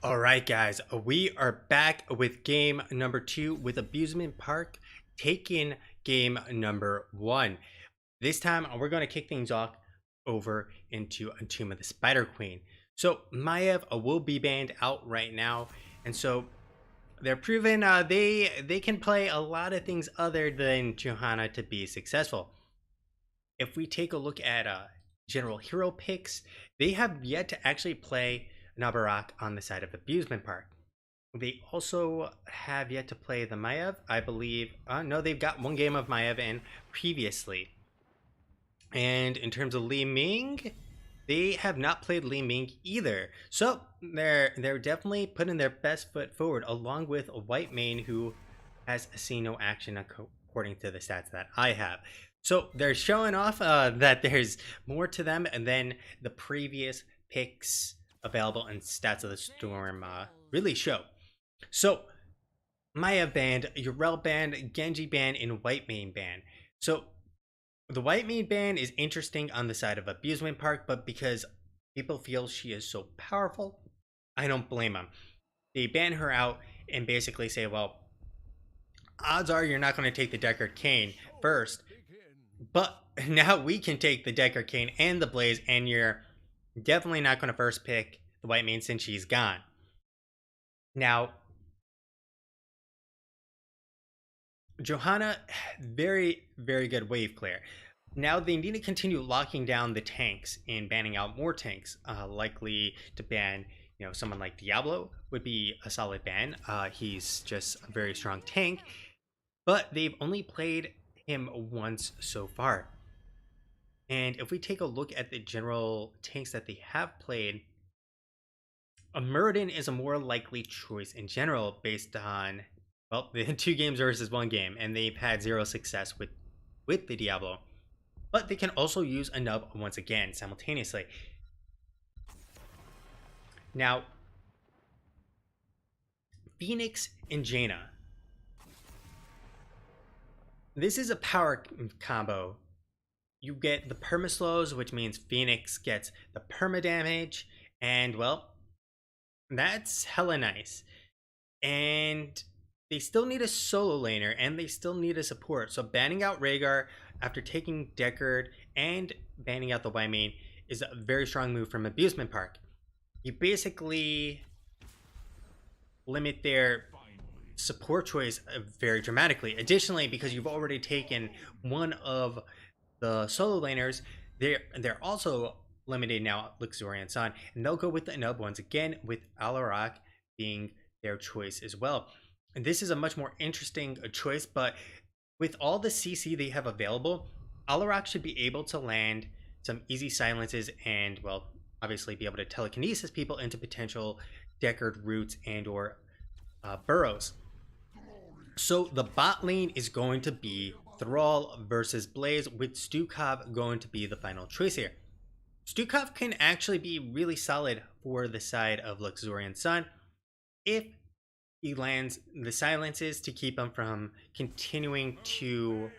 All right, guys, we are back with game number 2 with Abusement Park taking game number 1. This time, we're going to kick things off over into a Tomb of the Spider Queen. So, Maiev will be banned out right now, and so they're proven they can play a lot of things other than Johanna to be successful. If we take a look at general hero picks, they have yet to actually play Nabarak on the side of Abusement Park. They also have yet to play the Maiev, I believe. No, they've got one game of Maiev in previously. And in terms of Li Ming, they have not played Li Ming either. So they're definitely putting their best foot forward, along with a White Mane who has seen no action according to the stats that I have. So they're showing off that there's more to them, and then the previous picks available in Stats of the Storm really show. So Maya banned, Urel banned, Genji banned, and White Mane banned. So the White Mane ban is interesting on the side of Abusement Park, but because people feel she is so powerful, I don't blame them. They ban her out and basically say, well, odds are you're not going to take the Deckard Cain first, but now we can take the Deckard Cain and the Blaze, and you're definitely not going to first pick the White Mane since she's gone. Now, Johanna, very, very good wave clear. Now they need to continue locking down the tanks and banning out more tanks. Likely to ban, someone like Diablo would be a solid ban. He's just a very strong tank, but they've only played him once so far. And if we take a look at the general tanks that they have played, a Muradin is a more likely choice in general based on, well, the 2 games versus 1 game, and they've had 0 success with the Diablo. But they can also use a nub once again simultaneously. Now, Phoenix and Jaina. This is a power combo. You get the perma-slows, which means Phoenix gets the perma damage, and well, that's hella nice. And they still need a solo laner, and they still need a support. So banning out Rhaegar after taking Deckard and banning out the White Mane is a very strong move from Abusement Park. You basically limit their support choice very dramatically. Additionally, because you've already taken one of the solo laners, they're also limited now Luxorian Sun, and they'll go with the nub once again, with Alarak being their choice as well. And this is a much more interesting choice, but with all the CC they have available, Alarak should be able to land some easy silences and, well, obviously be able to telekinesis people into potential Deckard roots and or burrows. So the bot lane is going to be Thrall versus Blaze, with Stukov going to be the final choice here. Stukov can actually be really solid for the side of Luxorian Sun if he lands the silences to keep him from continuing to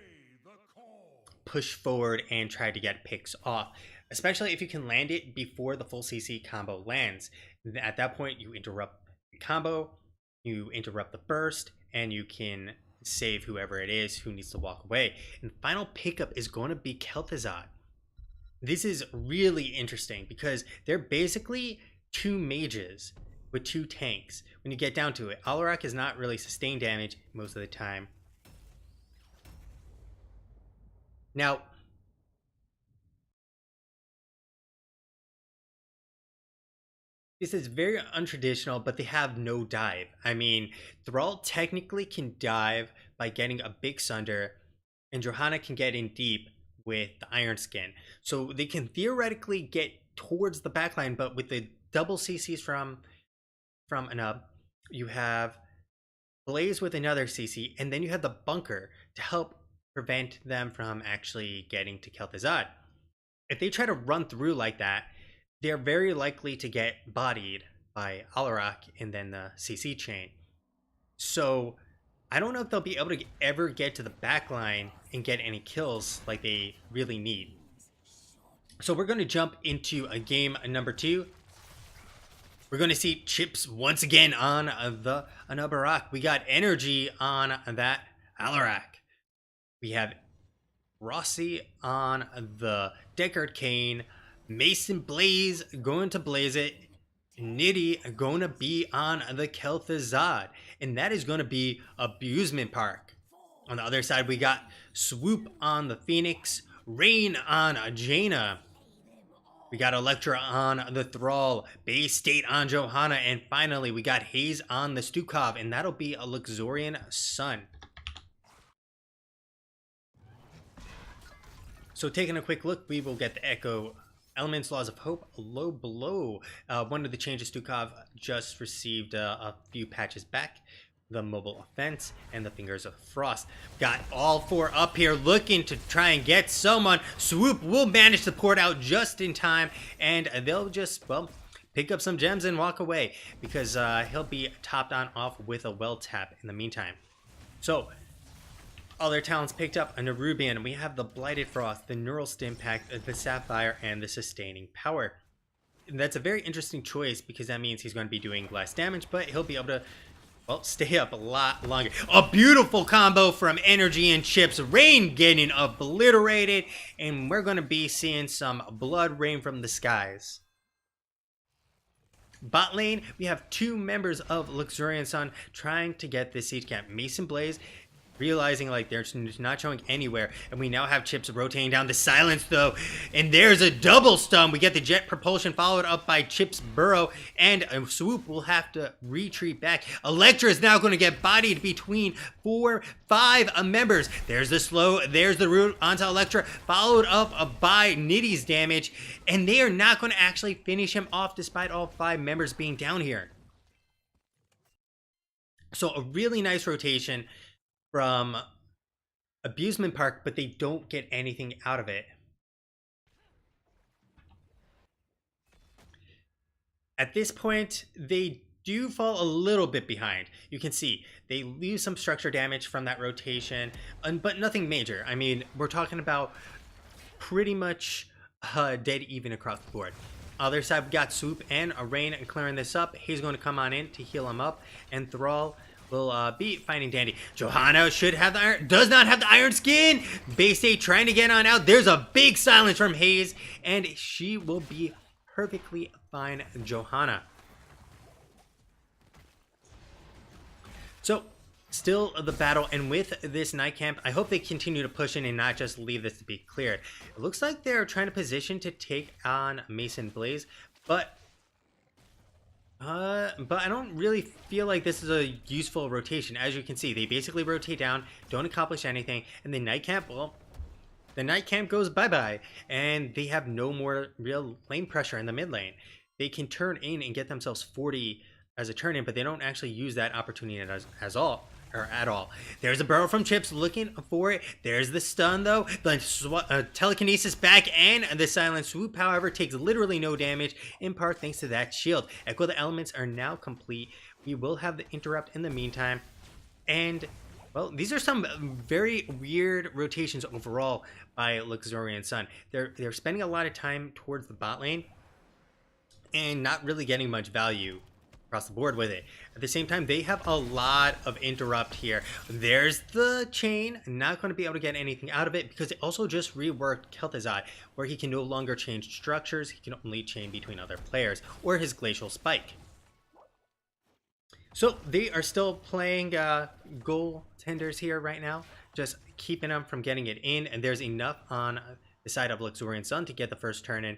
push forward and try to get picks off, especially if you can land it before the full CC combo lands. At that point, you interrupt the combo, you interrupt the burst, and you can save whoever it is who needs to walk away. And final pickup is going to be Kel'Thuzad. This is really interesting because they're basically 2 mages with 2 tanks when you get down to it. Alarak is not really sustained damage most of the time. Now, this is very untraditional, but they have no dive. I mean, Thrall technically can dive by getting a big Sunder, and Johanna can get in deep with the Iron Skin. So they can theoretically get towards the backline, but with the double CCs from a nub, you have Blaze with another CC, and then you have the bunker to help prevent them from actually getting to Kel'Thuzad. If they try to run through like that, they're very likely to get bodied by Alarak and then the CC chain. So I don't know if they'll be able to ever get to the backline and get any kills like they really need. So we're going to jump into a game number 2. We're going to see chips once again on the Anabarak. We got energy on that Alarak. We have Rossi on the Deckard Kane. Mason Blaze going to blaze it. Nitty going to be on the Kel'Thuzad. And that is going to be Abusement Park. On the other side, we got Swoop on the Phoenix. Rain on Jaina. We got Electra on the Thrall, Bay State on Johanna, and finally we got Hayes on the Stukov, and that'll be a Luxorian Sun. So taking a quick look, we will get the Echo Elements, Laws of Hope, Low Blow. One of the changes Stukov just received a few patches back. The Mobile Offense, and the Fingers of Frost. Got all four up here looking to try and get someone. Swoop will manage to port out just in time, and they'll just, well, pick up some gems and walk away, because he'll be topped on off with a well tap in the meantime. So, all their talents picked up. A Nerubian, we have the Blighted Frost, the Neural Stimpact, the Sapphire, and the Sustaining Power. And that's a very interesting choice, because that means he's going to be doing less damage, but he'll be able to, well, stay up a lot longer. A beautiful combo from Energy and Chips. Rain getting obliterated. And we're going to be seeing some blood rain from the skies. Bot lane, we have two members of Luxorian Sun trying to get this siege camp. Mason Blaze realizing like they're not showing anywhere, and we now have Chips rotating down the Silence though, and there's a double stun. We get the Jet Propulsion followed up by Chips Burrow, and Swoop will have to retreat back. Electra is now going to get bodied between 4-5 members. There's the slow, there's the root onto Electra, followed up by Nitty's damage, and they are not going to actually finish him off despite all 5 members being down here. So a really nice rotation from Abusement Park, but they don't get anything out of it. At this point, they do fall a little bit behind. You can see they lose some structure damage from that rotation, but nothing major. I mean, we're talking about pretty much dead even across the board. Other side, we got Swoop and Rain clearing this up. He's going to come on in to heal him up, and Thrall will be fighting Dandy. Johanna should have the iron, does not have the iron skin. Bay State trying to get on out. There's a big silence from Hayes, and she will be perfectly fine, Johanna. So, still the battle, and with this night camp, I hope they continue to push in and not just leave this to be cleared. It looks like they're trying to position to take on Mason Blaze, but I don't really feel like this is a useful rotation. As you can see, they basically rotate down, don't accomplish anything, and the night camp, well, the night camp goes bye-bye, and they have no more real lane pressure in the mid lane. They can turn in and get themselves 40 as a turn in, but they don't actually use that opportunity at all. There's a burrow from Chips looking for it. There's the stun though. The telekinesis back, and the silent swoop, however, takes literally no damage, in part thanks to that shield. Echo the elements are now complete. We will have the interrupt in the meantime. And, well, these are some very weird rotations overall by Luxorian Sun. They're spending a lot of time towards the bot lane and not really getting much value across the board with it. At the same time, they have a lot of interrupt here. There's the chain. Not going to be able to get anything out of it because it also just reworked Kel'Thuzad, where he can no longer change structures. He can only chain between other players, or his Glacial Spike. So they are still playing goaltenders here right now, just keeping them from getting it in, and there's enough on the side of Luxorian Sun to get the first turn in.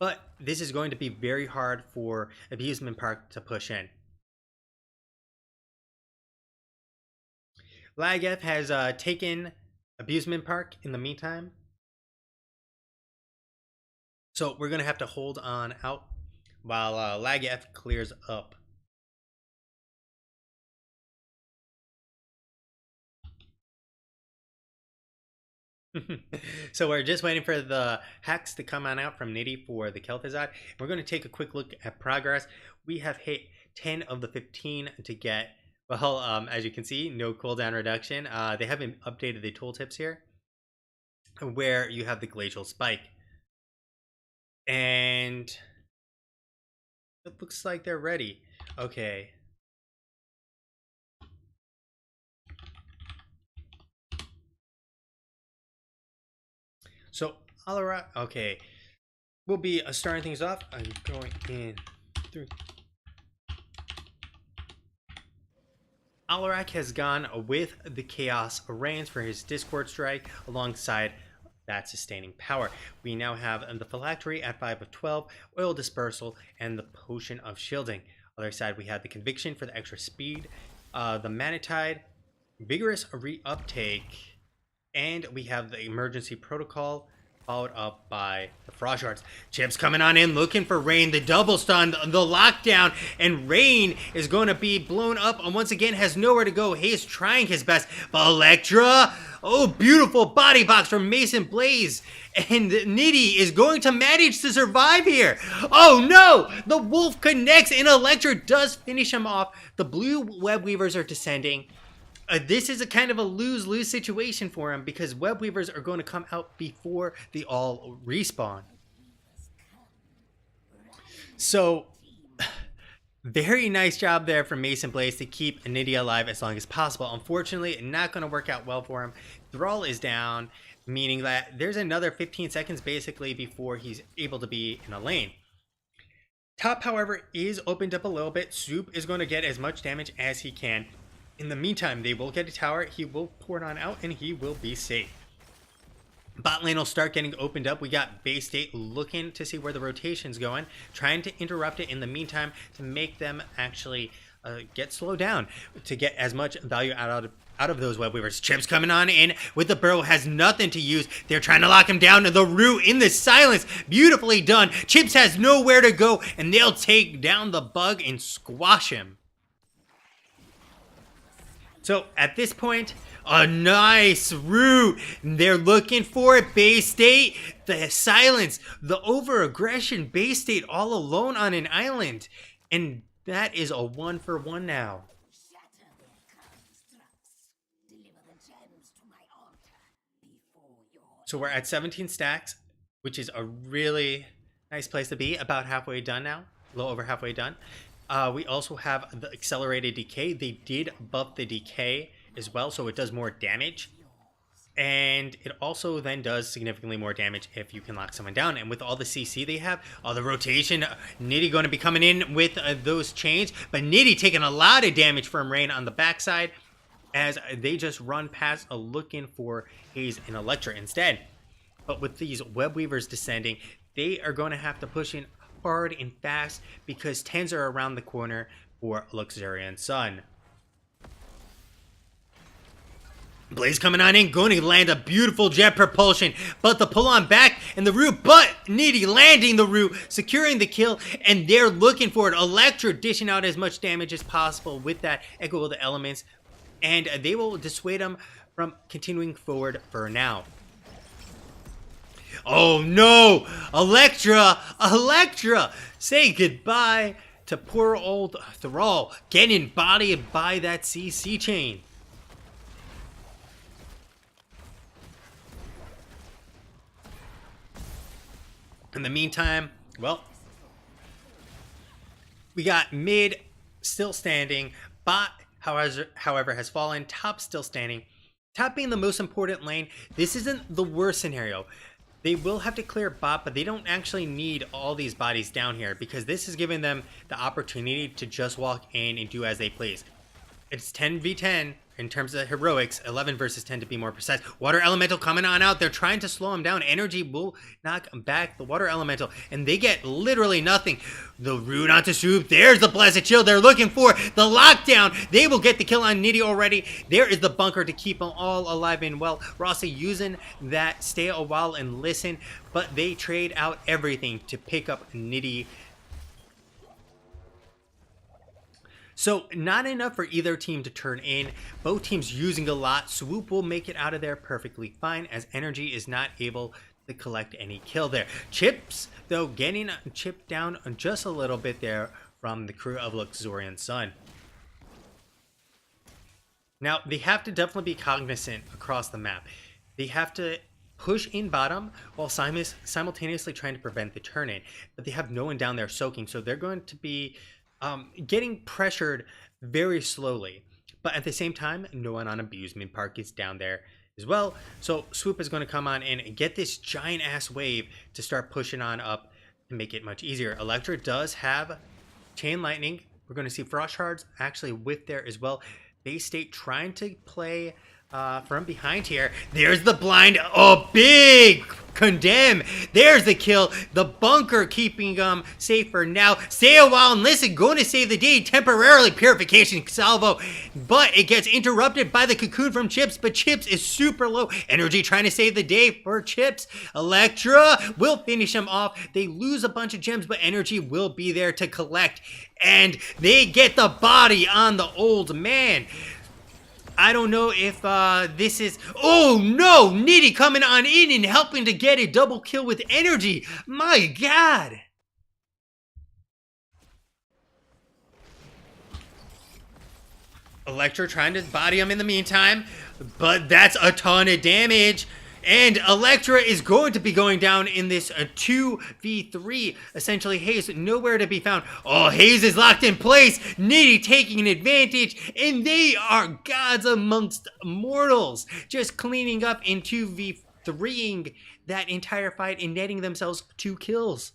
But this is going to be very hard for Abusement Park to push in. Lagef has taken Abusement Park in the meantime. So we're going to have to hold on out while Lagef clears up. So we're just waiting for the hacks to come on out from Nitty for the Kel'Thuzad. We're going to take a quick look at progress. We have hit 10 of the 15 to get, well, as you can see, no cooldown reduction. They haven't updated the tooltips here, where you have the Glacial Spike. And It looks like they're ready. Okay. So, Alright, okay. We'll be starting things off. I'm going in 3. Alarak has gone with the Chaos Reigns for his Discord Strike alongside that sustaining power. We now have the Phylactery at 5 of 12, Oil Dispersal, and the Potion of Shielding. Other side, we have the Conviction for the extra speed, the Manatide, Vigorous Reuptake, and we have the Emergency Protocol, followed up by the Frost Shards. Chip's coming on in, looking for Rain, the double stun, the lockdown, and Rain is going to be blown up and once again has nowhere to go. He's trying his best, but Electra, oh, beautiful body box from Mason Blaze, and Nitty is going to manage to survive here. Oh no, the Wolf connects and Electra does finish him off. The blue Web Weavers are descending. This is a kind of a lose-lose situation for him because Web Weavers are going to come out before they all respawn. So, very nice job there from Mason Blaze to keep Nitty alive as long as possible. Unfortunately, not going to work out well for him. Thrall is down, meaning that there's another 15 seconds basically before he's able to be in a lane. Top, however, is opened up a little bit. Soup is going to get as much damage as he can. In the meantime, they will get a tower, he will pour it on out, and he will be safe. Bot lane will start getting opened up. We got Bay State looking to see where the rotation's going, trying to interrupt it in the meantime to make them actually get slowed down, to get as much value out of those Web Weavers. Chip's coming on in with the burrow, has nothing to use. They're trying to lock him down. The root in the silence, beautifully done. Chips has nowhere to go, and they'll take down the bug and squash him. So at this point, a nice root. They're looking for it. Bay State, the silence, the over-aggression. Bay State all alone on an island. And that is a 1-for-1 now. So we're at 17 stacks, which is a really nice place to be. About halfway done now. A little over halfway done. We also have the accelerated decay. They did buff the decay as well, so it does more damage. And it also then does significantly more damage if you can lock someone down. And with all the CC they have, all the rotation, Nitty going to be coming in with those chains. But Nitty taking a lot of damage from Rain on the backside as they just run past looking for Haze and Electra instead. But with these Web Weavers descending, they are going to have to push in hard and fast because 10s are around the corner for Luxorian Sun. Blaze coming on in, going to land a beautiful jet propulsion, but the pull on back and the root, but Nitty landing the root, securing the kill, and they're looking for it. Electra dishing out as much damage as possible with that Echo of the Elements, and they will dissuade them from continuing forward for now. Oh no! Electra! Electra! Say goodbye to poor old Thrall, getting bodied by that CC chain. In the meantime, well, we got mid still standing, bot, however, has fallen, top still standing. Top being the most important lane, this isn't the worst scenario. They will have to clear bot, but they don't actually need all these bodies down here because this is giving them the opportunity to just walk in and do as they please. It's 10v10 in terms of heroics, 11 versus 10 to be more precise. Water Elemental coming on out. They're trying to slow him down. Energy will knock back the Water Elemental, and they get literally nothing. The root onto Swoop. There's the Blessed Chill. They're looking for the lockdown. They will get the kill on Nitty already. There is the bunker to keep them all alive and well. Rossi using that stay a while and listen, but they trade out everything to pick up Nitty. So not enough for either team to turn in. Both teams using a lot. Swoop will make it out of there perfectly fine as Energy is not able to collect any kill there. Chips, though, getting chipped down just a little bit there from the crew of Luxorian Sun. Now, they have to definitely be cognizant across the map. They have to push in bottom while simultaneously trying to prevent the turn-in. But they have no one down there soaking, so they're going to be getting pressured very slowly. But at the same time, no one on Abusement Park is down there as well. So Swoop is going to come on in and get this giant ass wave to start pushing on up to make it much easier. Electra does have Chain Lightning. We're going to see Frost Shards actually with there as well. Bay State trying to play from behind here. There's the blind. Oh, big condemn. There's the kill. The bunker keeping them safe for now. Stay a while and listen. Going to save the day temporarily. Purification salvo. But it gets interrupted by the cocoon from Chips. But Chips is super low. Energy trying to save the day for Chips. Electra will finish them off. They lose a bunch of gems, but Energy will be there to collect. And they get the body on the old man. I don't know if this is... Oh no! Nitty coming on in and helping to get a double kill with Energy. My god! Electra trying to body him in the meantime, but that's a ton of damage. And Electra is going to be going down in this 2v3. Essentially, Haze nowhere to be found. Oh, Haze is locked in place. Nitty taking an advantage. And they are gods amongst mortals. Just cleaning up in 2v3ing that entire fight and netting themselves 2 kills.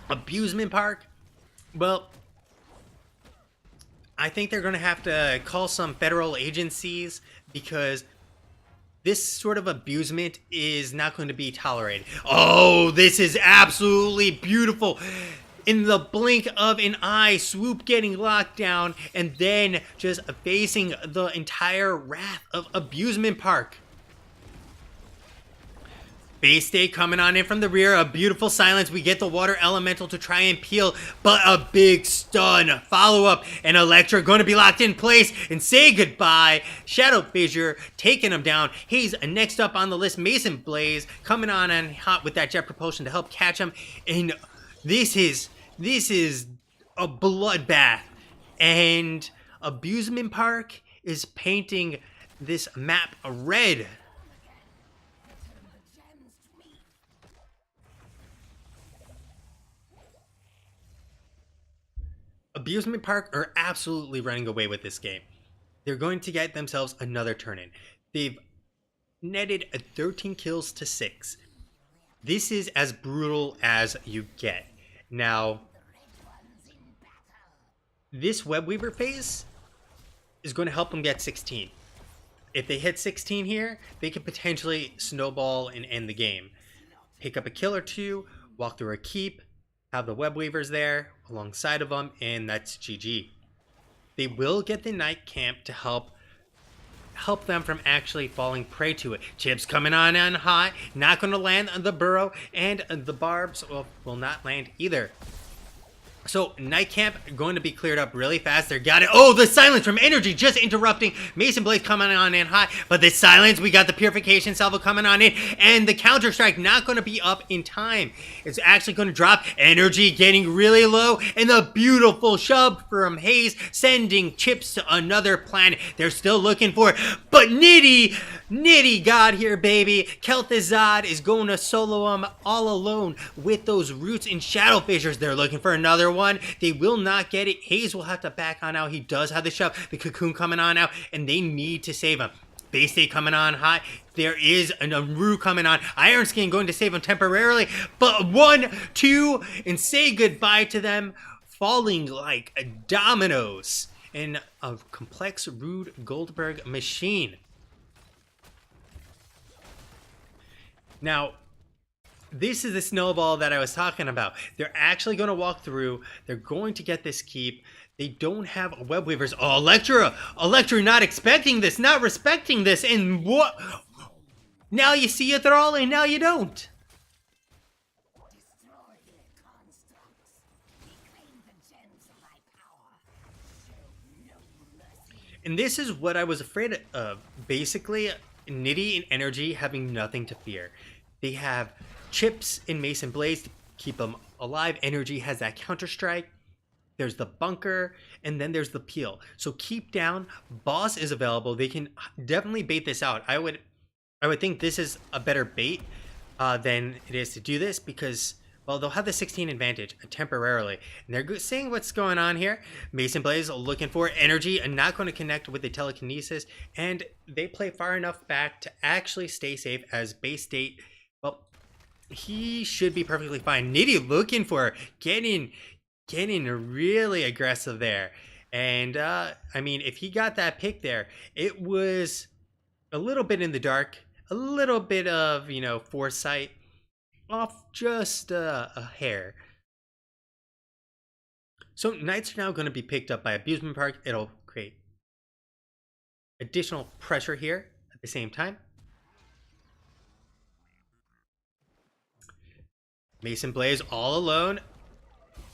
Abusement Park. Well, I think they're going to have to call some federal agencies because this sort of abusement is not going to be tolerated. Oh, this is absolutely beautiful. In the blink of an eye, Swoop getting locked down and then just facing the entire wrath of Abusement Park. Bay State coming on in from the rear. A beautiful silence. We get the water elemental to try and peel, but a big stun follow-up. And Electra going to be locked in place and say goodbye. Shadow Fissure taking him down. He's next up on the list. Mason Blaze coming on and hot with that jet propulsion to help catch him. And this is a bloodbath. And Abusement Park is painting this map red. Abusement Park are absolutely running away with this game. They're going to get themselves another turn-in. They've netted 13 kills to 6. This is as brutal as you get. Now, this Web Weaver phase is going to help them get 16. If they hit 16 here, they could potentially snowball and end the game. Pick up a kill or 2, walk through a keep, have the Web Weavers there alongside of them, and that's GG. They will get the Night Camp to help them from actually falling prey to it. Chips coming on hot, not going to land on the burrow, and the barbs will not land either. So Night Camp going to be cleared up really fast. They got it. Oh, the silence from Energy just interrupting. Mason Blaze coming on in hot, but the silence, we got the Purification Salvo coming on in, and the Counter Strike not going to be up in time. It's actually going to drop. Energy getting really low, and the beautiful shove from Haze sending Chips to another planet. They're still looking for it, but Nitty got here, baby. Kel'Thuzad is going to solo him all alone with those roots and Shadow Fissures. They're looking for another one. They will not get it. Haze will have to back on out. He does have the shove. The Cocoon coming on out, and they need to save him. Bay State coming on hot. There is a Rue coming on. Iron Skin going to save him temporarily, but 1, 2, and say goodbye to them, falling like dominoes in a complex Rude Goldberg machine. Now, this is the snowball that I was talking about. They're actually going to walk through. They're going to get this keep. They don't have Web Weavers. Oh, Electra not expecting this, not respecting this. And what? Now you see it thrall, and now you don't. And this is what I was afraid of. Basically, Nitty and Energy having nothing to fear. They have Chips and Mason Blaze to keep them alive. Energy has that Counter Strike. there's the bunker, and then there's the peel. So keep down. Boss is available. They can definitely bait this out. I would think this is a better bait than it is to do this because, well, they'll have the 16 advantage temporarily. And they're seeing what's going on here. Mason Blaze looking for energy and not going to connect with the telekinesis. And they play far enough back to actually stay safe as base state. Well, he should be perfectly fine. Nitty looking for getting really aggressive there. And, I mean, if he got that pick there, it was a little bit in the dark. A little bit of, you know, foresight off just a hair. So Knights are now going to be picked up by Abusement Park. It'll create additional pressure here at the same time. Mason Blaze all alone.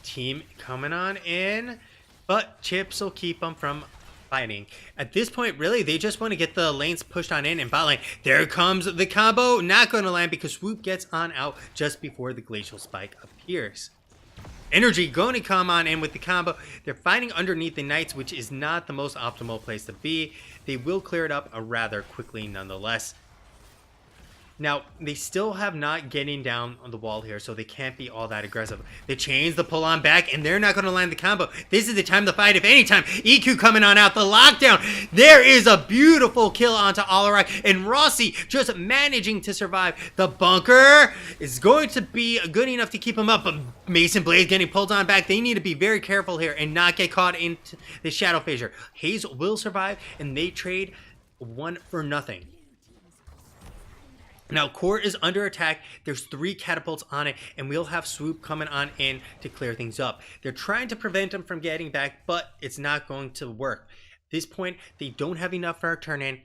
Team coming on in. But Chips will keep them from fighting. At this point, really, they just want to get the lanes pushed on in and bot lane. There comes the combo. Not going to land because Swoop gets on out just before the Glacial Spike appears. Energy going to come on in with the combo. They're fighting underneath the Knights, which is not the most optimal place to be. They will clear it up rather quickly nonetheless. Now, they still have not getting down on the wall here, so they can't be all that aggressive. They change the pull on back, and they're not going to land the combo. This is the time to fight, if any time. EQ coming on out, the lockdown. There is a beautiful kill onto Alarak, and Rossi just managing to survive. The bunker is going to be good enough to keep him up, but Mason Blaze getting pulled on back. They need to be very careful here and not get caught into the Shadow Fissure. Hayes will survive, and they trade 1 for nothing. Now, Court is under attack. There's 3 catapults on it, and we'll have Swoop coming on in to clear things up. They're trying to prevent him from getting back, but it's not going to work. At this point, they don't have enough for a turn in.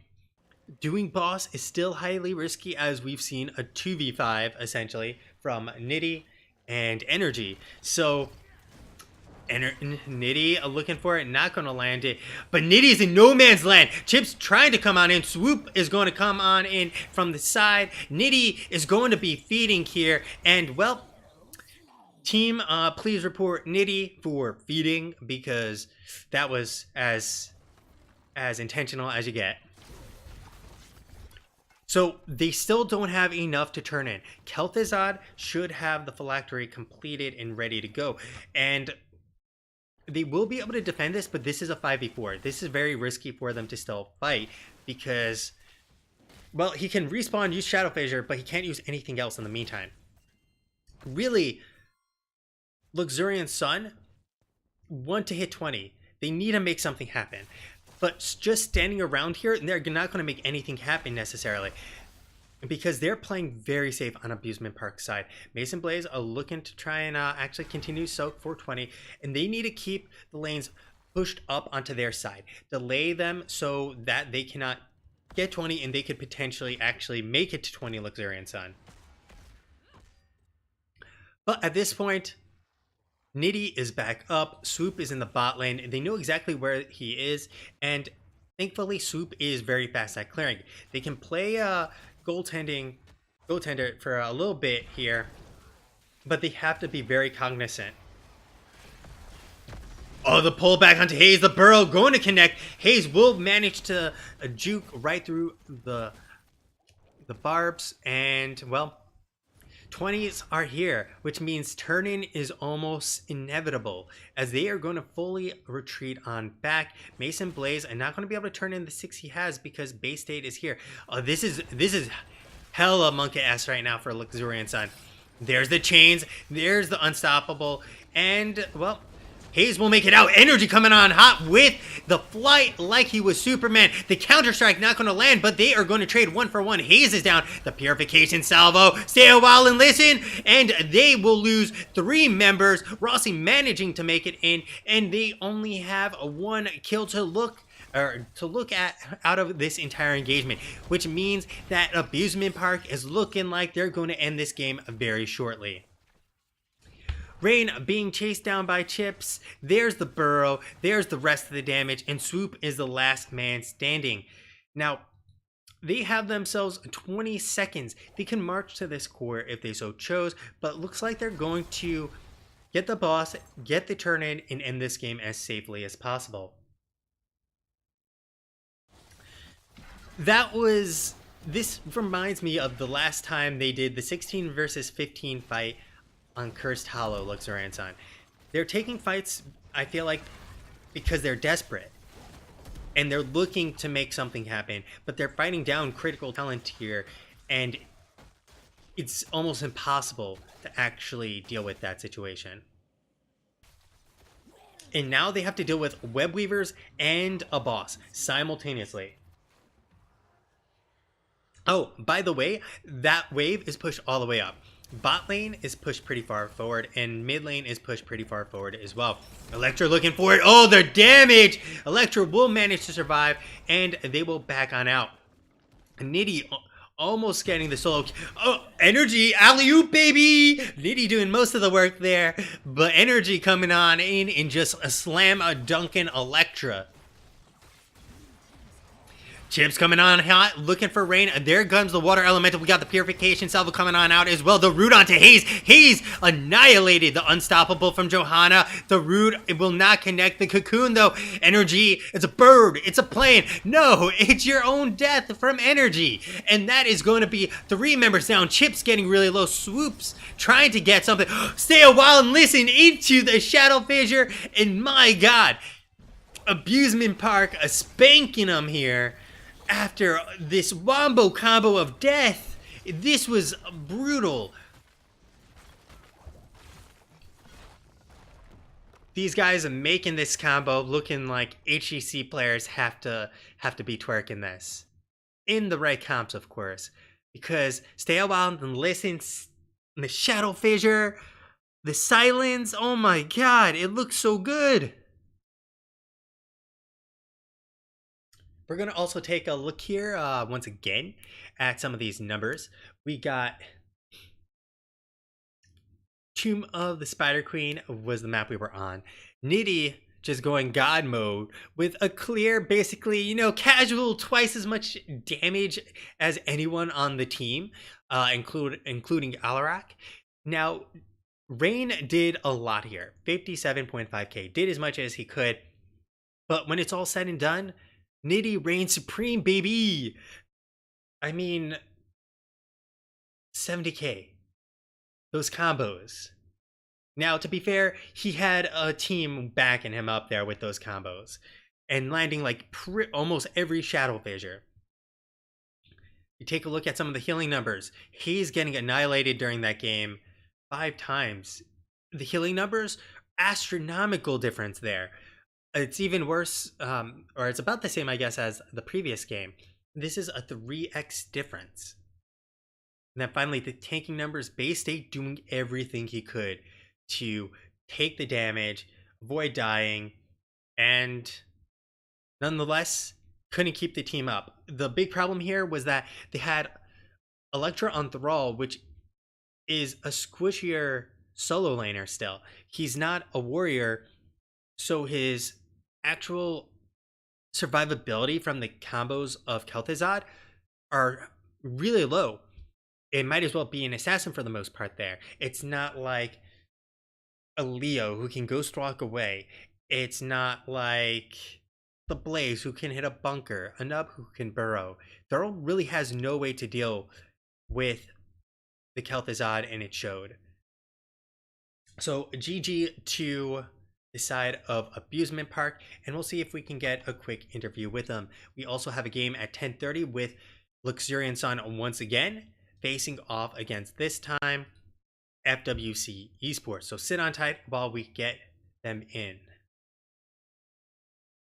Doing boss is still highly risky, as we've seen a 2v5, essentially, from Nitty and Energy. So Nitty looking for it, not going to land it. But Nitty's in no man's land. Chip's trying to come on in. Swoop is going to come on in from the side. Nitty is going to be feeding here. And, well, team, please report Nitty for feeding because that was as intentional as you get. So they still don't have enough to turn in. Kel'Thuzad should have the phylactery completed and ready to go. And they will be able to defend this, but this is a 5v4. This is very risky for them to still fight because, well, he can respawn, use Shadow Fissure, but he can't use anything else in the meantime. Really, Luxorian Sun want to hit 20. They need to make something happen. But just standing around here, they're not going to make anything happen necessarily. Because they're playing very safe on Abusement Park side. Mason Blaze are looking to try and actually continue soak for 20. And they need to keep the lanes pushed up onto their side. Delay them so that they cannot get 20 and they could potentially actually make it to 20 Luxorian Sun. But at this point, Nitty is back up. Swoop is in the bot lane. They know exactly where he is. And thankfully, Swoop is very fast at clearing. They can play goaltender for a little bit here, but they have to be very cognizant. Oh, the pull back onto Hayes, the burrow going to connect. Hayes will manage to juke right through the barbs, and well, 20s are here, which means turn-in is almost inevitable as they are going to fully retreat on back. Mason Blaze are not going to be able to turn in the 6 he has because base state is here. This is hella monkey ass right now for Luxorian Sun. There's the chains, there's the unstoppable, and well, Hayes will make it out. Energy coming on hot with the flight like he was Superman. The counter-strike not going to land, but they are going to trade 1 for 1. Hayes is down. The purification salvo. Stay a while and listen. And they will lose 3 members. Rossi managing to make it in. And they only have 1 kill to look at out of this entire engagement, which means that Abusement Park is looking like they're going to end this game very shortly. Rain being chased down by Chips. There's the burrow. There's the rest of the damage. And Swoop is the last man standing. Now, they have themselves 20 seconds. They can march to this core if they so chose. But it looks like they're going to get the boss, get the turn in, and end this game as safely as possible. This reminds me of the last time they did the 16 versus 15 fight on Cursed Hollow Luxorian Sun. They're taking fights, I feel like, because they're desperate. And they're looking to make something happen, but they're fighting down critical talent here, and it's almost impossible to actually deal with that situation. And now they have to deal with web weavers and a boss simultaneously. Oh, by the way, that wave is pushed all the way up. Bot lane is pushed pretty far forward, and mid lane is pushed pretty far forward as well. Electra looking for it. Oh, their damage! Electra will manage to survive, and they will back on out. Nitty almost getting the solo. Oh, Energy, alley-oop, baby! Nitty doing most of the work there, but Energy coming on in and just a slam a dunking Electra. Chips coming on hot, looking for rain. There comes the water elemental. We got the purification salvo coming on out as well. The root onto Haze. Haze annihilated the unstoppable from Johanna. The root, it will not connect. The cocoon though. Energy, it's a bird. It's a plane. No, it's your own death from Energy. And that is going to be 3 members down. Chips getting really low. Swoops trying to get something. Stay a while and listen into the Shadow Fissure. And my God, Abusement Park spanking them here. After this wombo combo of death, this was brutal. These guys are making this combo looking like HEC players have to be twerking this. In the right comps, of course. Because stay a while and listen, the Shadow Fissure, the silence, oh my God, it looks so good. We're going to also take a look here once again at some of these numbers. We got Tomb of the Spider Queen was the map we were on. Nitty just going God mode with a clear, basically, you know, casual, twice as much damage as anyone on the team, including Alarak. Now, Rain did a lot here. 57.5k, did as much as he could. But when it's all said and done, Nitty reigns supreme, baby. I mean, 70k. Those combos. Now, to be fair, he had a team backing him up there with those combos. And landing like almost every Shadow Fissure. You take a look at some of the healing numbers. He's getting annihilated during that game 5 times. The healing numbers, astronomical difference there. It's even worse, or it's about the same, I guess, as the previous game. This is a 3x difference. And then finally, the tanking numbers, Bay State doing everything he could to take the damage, avoid dying, and nonetheless, couldn't keep the team up. The big problem here was that they had Electra on Thrall, which is a squishier solo laner still. He's not a warrior, so his actual survivability from the combos of Kel'Thuzad are really low. It might as well be an assassin for the most part there. It's not like a Leo who can ghost walk away. It's not like the Blaze who can hit a bunker, a Nub who can burrow. Thurl really has no way to deal with the Kel'Thuzad, and it showed. So GG to the side of Abusement Park, and we'll see if we can get a quick interview with them. We also have a game at 10:30 with Luxorian Sun once again, facing off against, this time, FWC Esports. So sit on tight while we get them in.